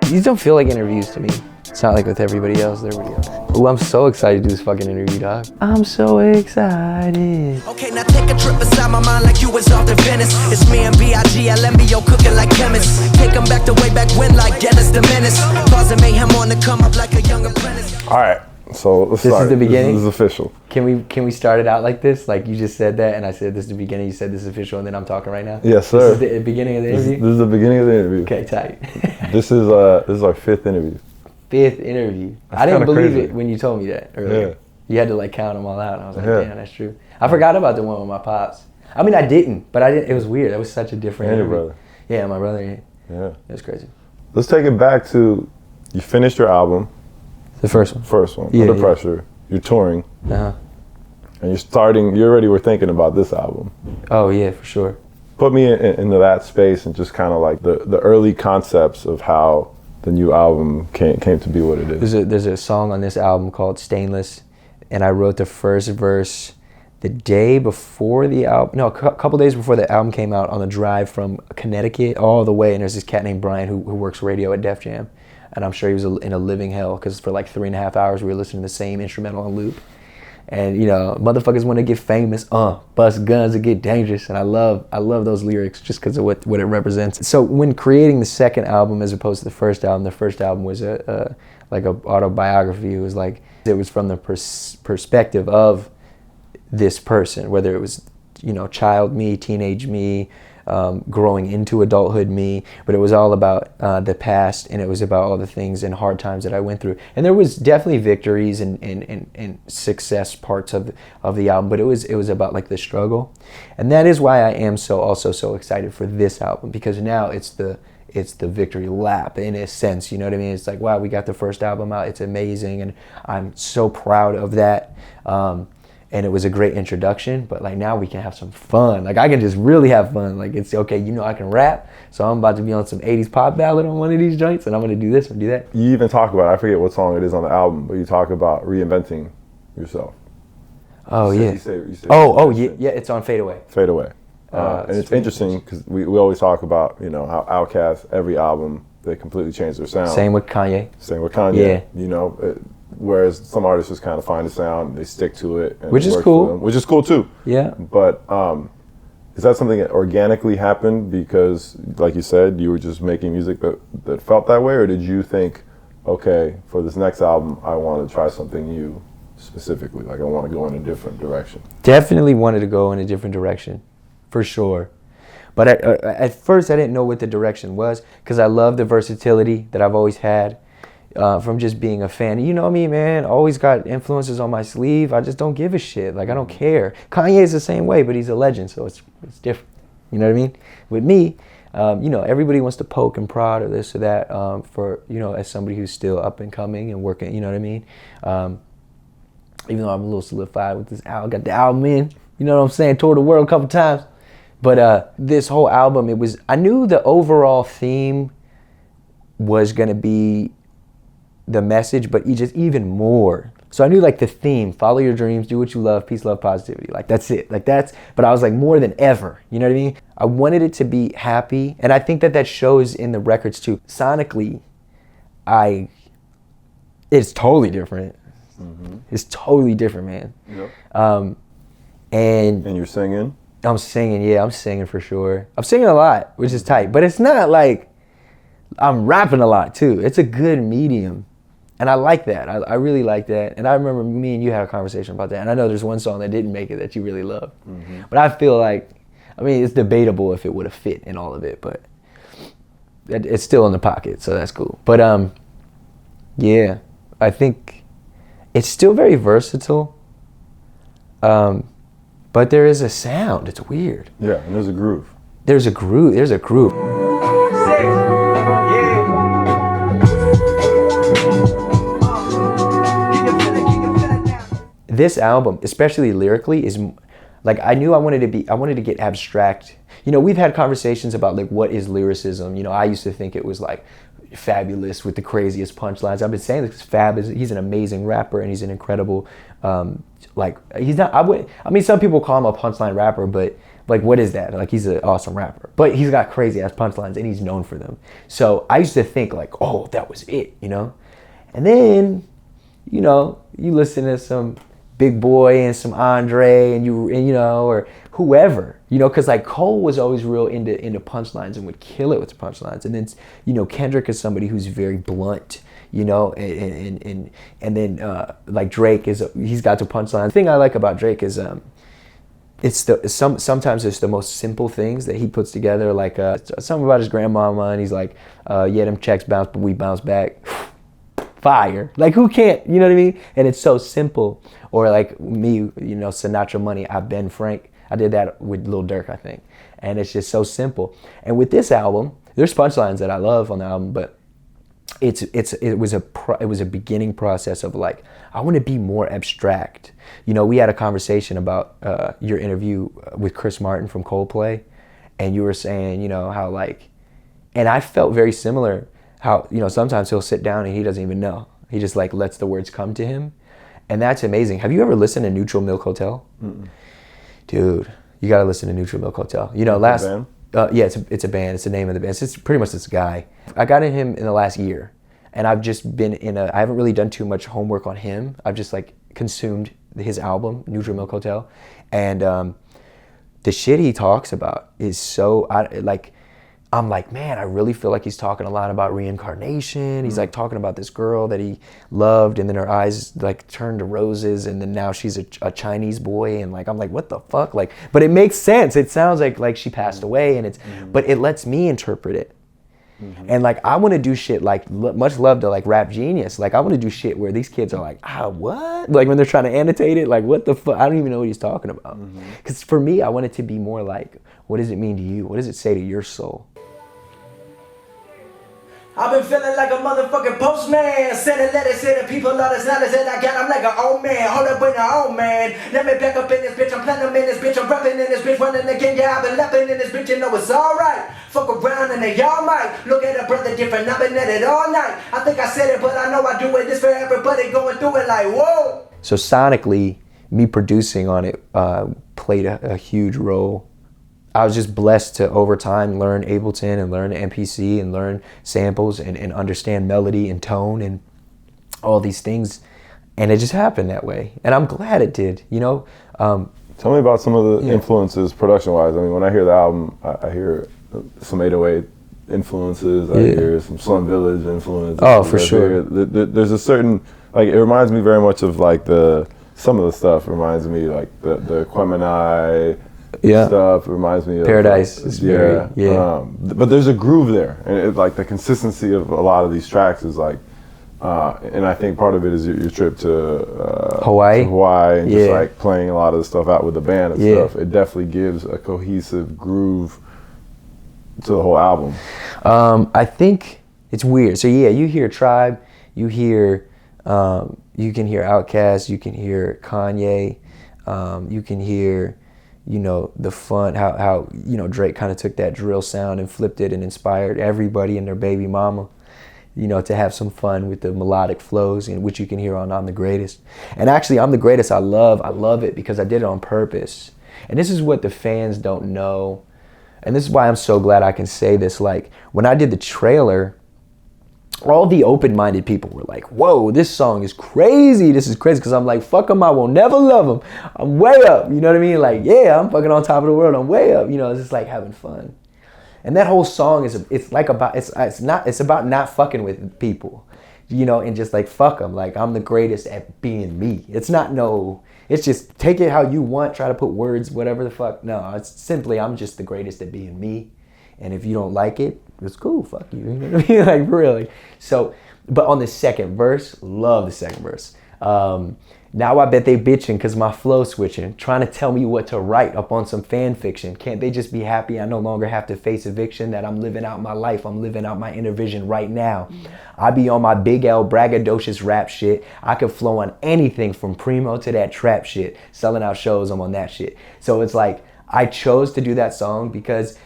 These don't feel like interviews to me. It's not like with everybody else. Ooh, I'm so excited to do this fucking interview, dog. I'm so excited. Okay, now take a trip inside my mind like you was off to Venice. It's me and B.I.G. LMBO cooking like chemists. Take them back to way back when like Dennis the Menace. Causing mayhem on the come up like a young apprentice. All right, so let's start. This is the beginning? This is official. Can we start it out like this? Like you just said that and I said this is the beginning, you said this is official, and then I'm talking right now? Yes, sir. This is the beginning of the interview? This is the beginning of the interview. Okay, tight. This is our 5th interview. 5th interview. That's I didn't believe crazy. it when you told me that earlier. Yeah. You had to like count them all out, and I was like, Yeah. damn, that's true. I forgot about the one with my pops. I mean, I didn't, but I didn't. It was weird. It was such a different And your interview. brother. Yeah, my brother. Yeah. It was crazy. Let's take it back to, you finished your album, The first one. first one, Yeah, Under yeah. Pressure. You're touring, Uh-huh. and you already were thinking about this album. Oh yeah, for sure. Put me into that space and just kind of like the early concepts of how the new album came to be what it is. There's a song on this album called Stainless, and I wrote the first verse the day before the album. No, a couple days before the album came out, on the drive from Connecticut all the way. And there's this cat named Brian who works radio at Def Jam, and I'm sure he was in a living hell because for like 3.5 hours we were listening to the same instrumental on loop. And you know, motherfuckers want to get famous, bust guns and get dangerous, and I love those lyrics just because of what it represents. So when creating the second album as opposed to the first album was like a autobiography. It was from the perspective of this person, whether it was, you know, child me, teenage me, growing into adulthood me, but it was all about the past, and it was about all the things and hard times that I went through. And there was definitely victories and success parts of the album, but it was about like the struggle. And that is why I am so excited for this album, because now it's the victory lap in a sense, you know what I mean? It's like, wow, we got the first album out, it's amazing, and I'm so proud of that. And it was a great introduction, but like now we can have some fun. Like I can just really have fun. Like it's okay, you know, I can rap, so I'm about to be on some 80s pop ballad on one of these joints, and I'm gonna do this and do that. You even talk about, I forget what song it is on the album, but you talk about reinventing yourself. Oh yeah. You say Oh yeah, it's on Fade Away. Fade Away. And it's interesting because we always talk about, you know, how Outkast, every album, they completely change their sound. Same with Kanye. Yeah. You know, whereas some artists just kind of find a sound, they stick to it. And which it is works cool. for them, which is cool too. Yeah. But is that something that organically happened because, like you said, you were just making music that felt that way? Or did you think, okay, for this next album, I want to try something new specifically? Like I want to go in a different direction. Definitely wanted to go in a different direction, for sure. But at first I didn't know what the direction was, because I love the versatility that I've always had. From just being a fan. You know me, man, always got influences on my sleeve. I just don't give a shit. Like I don't care. Kanye's the same way, but he's a legend, so it's different. You know what I mean? With me, you know, everybody wants to poke and prod or this or that for, you know, as somebody who's still up and coming and working, you know what I mean? Even though I'm a little solidified with this album, got the album in, you know what I'm saying? Toured the world a couple times. But this whole album, I knew the overall theme was gonna be the message, but just even more. So I knew like the theme, follow your dreams, do what you love, peace, love, positivity. Like that's it. But I was like more than ever, you know what I mean? I wanted it to be happy. And I think that shows in the records too. Sonically, it's totally different. Mm-hmm. It's totally different, man. Yep. And you're singing? I'm singing for sure. I'm singing a lot, which is tight, but it's not like I'm rapping a lot too. It's a good medium. And I like that. I really like that. And I remember me and you had a conversation about that. And I know there's one song that didn't make it that you really love. Mm-hmm. But I feel like, I mean, it's debatable if it would have fit in all of it, but it's still in the pocket, so that's cool. But yeah, I think it's still very versatile. But there is a sound. It's weird. Yeah, and there's a groove. There's a groove. This album, especially lyrically, is like I wanted to get abstract. You know, we've had conversations about like what is lyricism. You know, I used to think it was like Fabulous with the craziest punchlines. I've been saying this because Fab he's an amazing rapper and he's an incredible he's not. I mean, some people call him a punchline rapper, but Like, what is that? Like, he's an awesome rapper. But he's got crazy ass punchlines and he's known for them. So I used to think like, oh, that was it, you know? And then, you know, you listen to some Big Boy and some Andre and you know, or whoever, you know, because like Cole was always real into punchlines and would kill it with punchlines. And then, you know, Kendrick is somebody who's very blunt, you know, and then like Drake he's got the punchline. The thing I like about Drake is sometimes it's the most simple things that he puts together, like something about his grandmama, and he's like, yeah, them checks bounce, but we bounce back. Fire. Like, who can't, you know what I mean? And it's so simple. Or like me, you know, Sinatra Money, I've been Frank. I did that with Lil Durk, I think. And it's just so simple. And with this album, there's punchlines that I love on the album, but it was a beginning process of like, I want to be more abstract. You know, we had a conversation about your interview with Chris Martin from Coldplay, and you were saying, you know, how like, and I felt very similar. How, you know, sometimes he'll sit down and he doesn't even know. He just like lets the words come to him. And that's amazing. Have you ever listened to Neutral Milk Hotel? Mm-mm. Dude, you got to listen to Neutral Milk Hotel. You know, yeah, it's a band. It's the name of the band. It's pretty much this guy. I got in him in the last year. And I've just been I haven't really done too much homework on him. I've just like consumed his album, Neutral Milk Hotel. And the shit he talks about is so, I'm like, man, I really feel like he's talking a lot about reincarnation. He's like talking about this girl that he loved, and then her eyes like turned to roses, and then now she's a Chinese boy, and like I'm like, what the fuck? Like, but it makes sense. It sounds like she passed away, and but it lets me interpret it. And like I want to do shit like much love to like Rap Genius. Like I want to do shit where these kids are like, what? Like when they're trying to annotate it, like what the fuck? I don't even know what he's talking about. Because for me, I want it to be more like, what does it mean to you? What does it say to your soul? I've been feeling like a motherfucking postman, sending letters to the people, all the knowledge that I got. I'm like an old man, hold up with an old man. Let me back up in this bitch, I'm platinum in this bitch, I'm rapping in this bitch, running again, yeah, I've been lapping in this bitch, you know it's alright. Fuck around and they all might look at a brother different, I've been at it all night. I think I said it, but I know I do it, this for everybody going through it like, whoa. So sonically, me producing on it played a huge role. I was just blessed to over time learn Ableton and learn MPC and learn samples and understand melody and tone and all these things, and it just happened that way, and I'm glad it did, you know. Tell me about some of the influences production-wise. I mean, when I hear the album, I hear some 808 influences, I hear some Slum Village influences. Oh, for sure. There's a certain, like, it reminds me very much of like some of the stuff reminds me like the Quemini stuff reminds me of Paradise is very, but there's a groove there, and like the consistency of a lot of these tracks is like and I think part of it is your trip to Hawaii and just like playing a lot of the stuff out with the band and stuff. It definitely gives a cohesive groove to the whole album. I think it's weird. So you hear Tribe, you hear you can hear Outkast, you can hear Kanye, you can hear, you know, the fun, how you know, Drake kind of took that drill sound and flipped it and inspired everybody and their baby mama, you know, to have some fun with the melodic flows, in which you can hear on I'm the Greatest. And actually, I'm the Greatest, I love it because I did it on purpose. And this is what the fans don't know. And this is why I'm so glad I can say this. Like, when I did the trailer, all the open-minded people were like, whoa, this song is crazy. This is crazy. Because I'm like, fuck them, I will never love them. I'm way up. You know what I mean? Like, yeah, I'm fucking on top of the world. I'm way up. You know, it's just like having fun. And that whole song it's about not fucking with people, you know, and just like, fuck them. Like, I'm the greatest at being me. It's just take it how you want, try to put words, whatever the fuck. No, it's simply, I'm just the greatest at being me. And if you don't like it, it's cool, fuck you. You know what I mean? Like, really. So, but on the second verse, love the second verse. Now I bet they bitching because my flow switching, trying to tell me what to write up on some fan fiction. Can't they just be happy I no longer have to face eviction, that I'm living out my life, I'm living out my inner vision right now. I be on my Big L braggadocious rap shit. I could flow on anything from Primo to that trap shit. Selling out shows, I'm on that shit. So it's like, I chose to do that song because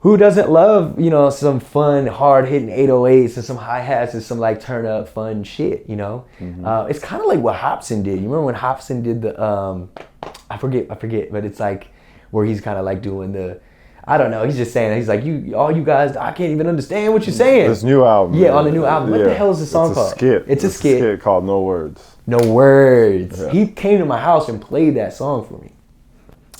who doesn't love, you know, some fun, hard-hitting 808s and some hi-hats and some, like, turn-up fun shit, you know? It's kind of like what Hopsin did. You remember when Hopsin did the, I forget, but it's like where he's kind of like doing the, I don't know, he's just saying, he's like, all you guys, I can't even understand what you're saying. This new album. Yeah, on the new album. What the hell is the song called? It's a skit called No Words. No Words. Yeah. He came to my house and played that song for me.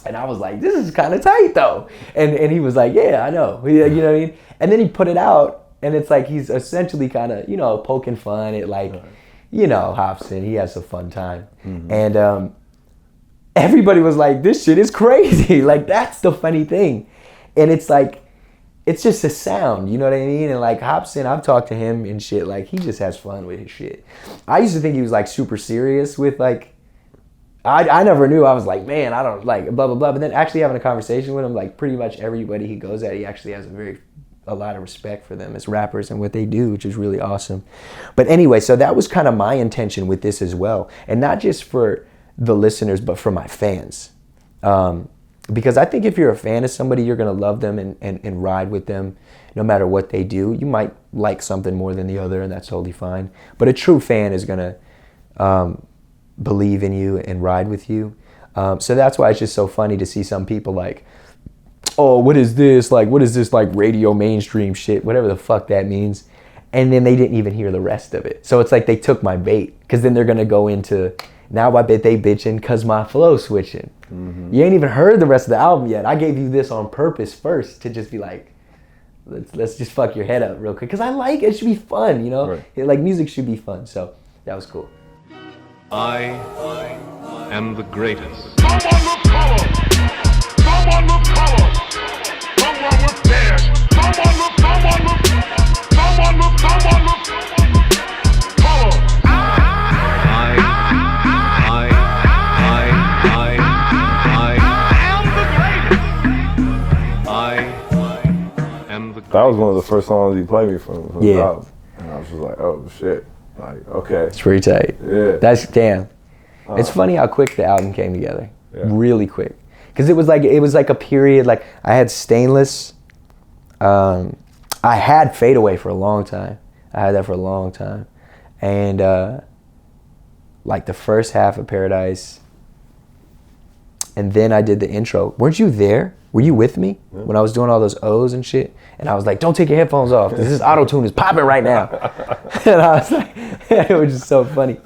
And I was like, this is kind of tight though. And he was like, yeah, I know. You know what I mean? And then he put it out, and it's like he's essentially kind of, you know, poking fun at like, you know, Hopsin. He has a fun time. And everybody was like, this shit is crazy. Like, that's the funny thing. And it's like, it's just a sound, you know what I mean? And like Hopsin, I've talked to him and shit, like he just has fun with his shit. I used to think he was like super serious with like, I never knew. I was like, man, I don't like blah, blah, blah. But then actually having a conversation with him, like pretty much everybody he goes at, he actually has a lot of respect for them as rappers and what they do, which is really awesome. But anyway, so that was kind of my intention with this as well. And not just for the listeners, but for my fans. Because I think if you're a fan of somebody, you're going to love them and ride with them no matter what they do. You might like something more than the other, and that's totally fine. But a true fan is going to believe in you and ride with you. So that's why it's just so funny to see some people like, oh, what is this? Like, what is this like radio mainstream shit? Whatever the fuck that means. And then they didn't even hear the rest of it. So it's like they took my bait, because then they're going to go into, now I bet they bitching because my flow switching. You ain't even heard the rest of the album yet. I gave you this on purpose first to just be like, let's just fuck your head up real quick. Because I like it. It should be fun, you know? Right. Like, music should be fun. So that was cool. I am the greatest. Someone with color. Someone with color. Someone with dash. Someone with color. That was one of the first songs he played me from the album. And I was just like, oh shit. Like, okay. It's pretty tight. Yeah. That's, damn. It's funny how quick the album came together. Yeah. Really quick. Because it was like a period, like I had Stainless. I had Fade Away for a long time. I had that for a long time. And like the first half of Paradise. And then I did the intro. Weren't you there? Were you with me when I was doing all those O's and shit? And I was like, don't take your headphones off. This Autotune is popping right now. And I was like, it was just so funny.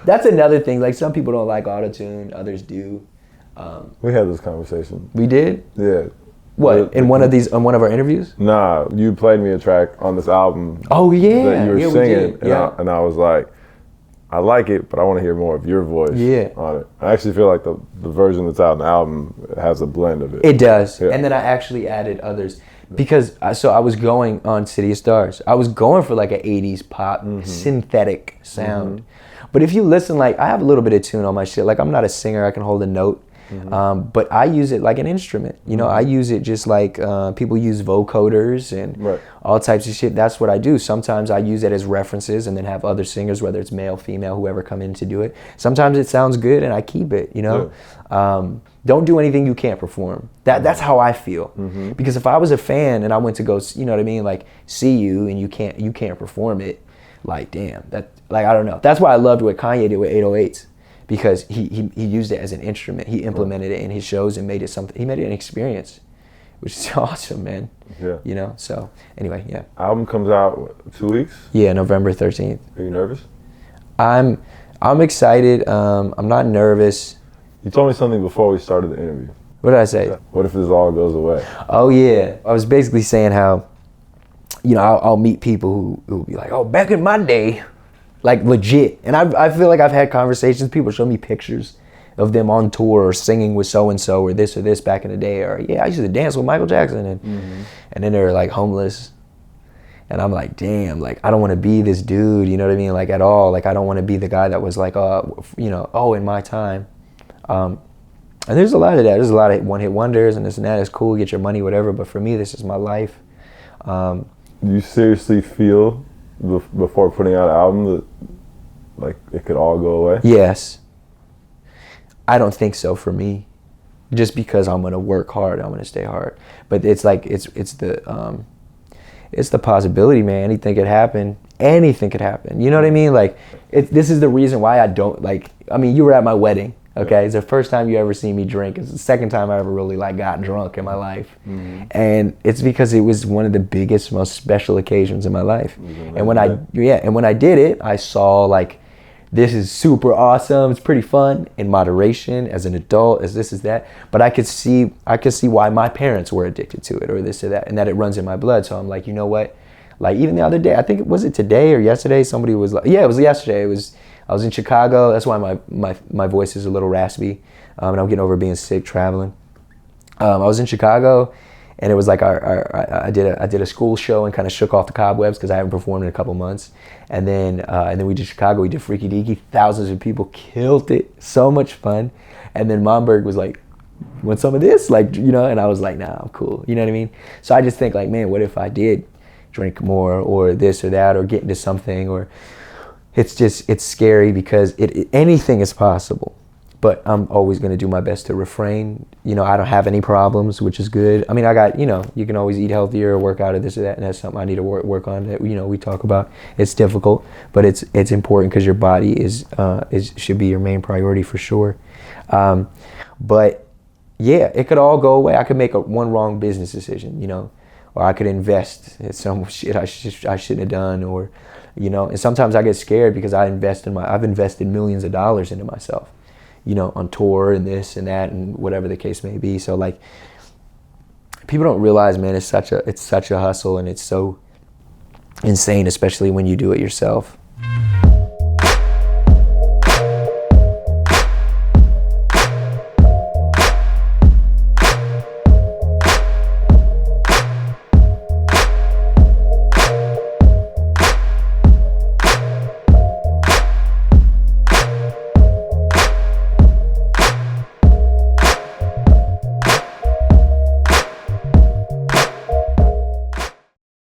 That's another thing. Like, some people don't like Autotune, others do. We had this conversation. We did? Yeah. What, in one of our interviews? Nah, you played me a track on this album. Oh yeah, that you were singing, we did. and I was like, I like it, but I want to hear more of your voice on it. I actually feel like the version that's out in the album has a blend of it. It does, and then I actually added others because I was going on City of Stars. I was going for like an 80s pop synthetic sound. But if you listen, like I have a little bit of tune on my shit. Like I'm not a singer, I can hold a note. But I use it like an instrument. You know, I use it just like people use vocoders and all types of shit. That's what I do. Sometimes I use it as references and then have other singers, whether it's male, female, whoever, come in to do it. Sometimes it sounds good and I keep it, you know. Don't do anything you can't perform. That's how I feel. Because if I was a fan and I went to go, you know what I mean, like see you and you can't perform it, like damn, that, like I don't know. That's why I loved what Kanye did with 808s. Because he used it as an instrument. He implemented it in his shows and made it something. He made it an experience, which is awesome, man. Yeah. You know. So anyway, yeah. Album comes out what, 2 weeks. Yeah, November 13th. Are you nervous? I'm excited. I'm not nervous. You told me something before we started the interview. What did I say? What if this all goes away? Oh yeah, I was basically saying how, you know, I'll meet people who will be like, oh, back in my day. Like legit. And I feel like I've had conversations, people show me pictures of them on tour or singing with so-and-so or this back in the day, or yeah, I used to dance with Michael Jackson, and then they're like homeless. And I'm like, damn, like I don't want to be this dude, you know what I mean? Like at all. Like I don't want to be the guy that was like, you know, oh, in my time. And there's a lot of that. There's a lot of one-hit wonders and this and that. It's cool, get your money, whatever. But for me, this is my life. You seriously feel before putting out an album that like it could all go away? Yes. I don't think so for me. Just because I'm gonna work hard, I'm gonna stay hard. But it's like it's the possibility, man. Anything could happen. Anything could happen. You know what I mean? Like this is the reason why I don't like. I mean, you were at my wedding. Okay, it's the first time you ever see me drink. It's the second time I ever really like got drunk in my life, and it's because it was one of the biggest, most special occasions in my life. And when I did it, I saw like, this is super awesome. It's pretty fun in moderation as an adult, as this is that. But I could see why my parents were addicted to it or this or that, and that it runs in my blood. So I'm like, you know what? Like even the other day, I think was it today or yesterday? Somebody was like, yeah, it was yesterday. I was in Chicago. That's why my voice is a little raspy, and I'm getting over being sick traveling. I was in Chicago, and it was like I did a school show and kind of shook off the cobwebs because I haven't performed in a couple months. And then we did Chicago. We did Freaky Deaky. Thousands of people, killed it. So much fun. And then Momberg was like, "Want some of this?" Like, you know. And I was like, "Nah, I'm cool." You know what I mean? So I just think like, man, what if I did drink more or this or that or get into something? Or it's scary because anything is possible. But I'm always going to do my best to refrain. You know, I don't have any problems, which is good. I mean, I got, you know, you can always eat healthier or work out or this or that, and that's something I need to work on. That, you know, we talk about. It's difficult, but it's important because your body should be your main priority for sure. But yeah, it could all go away. I could make one wrong business decision, you know, or I could invest in some shit I shouldn't have done, or, you know. And sometimes I get scared because I've invested millions of dollars into myself, you know, on tour and this and that and whatever the case may be. So like, people don't realize, man, it's such a hustle, and it's so insane, especially when you do it yourself.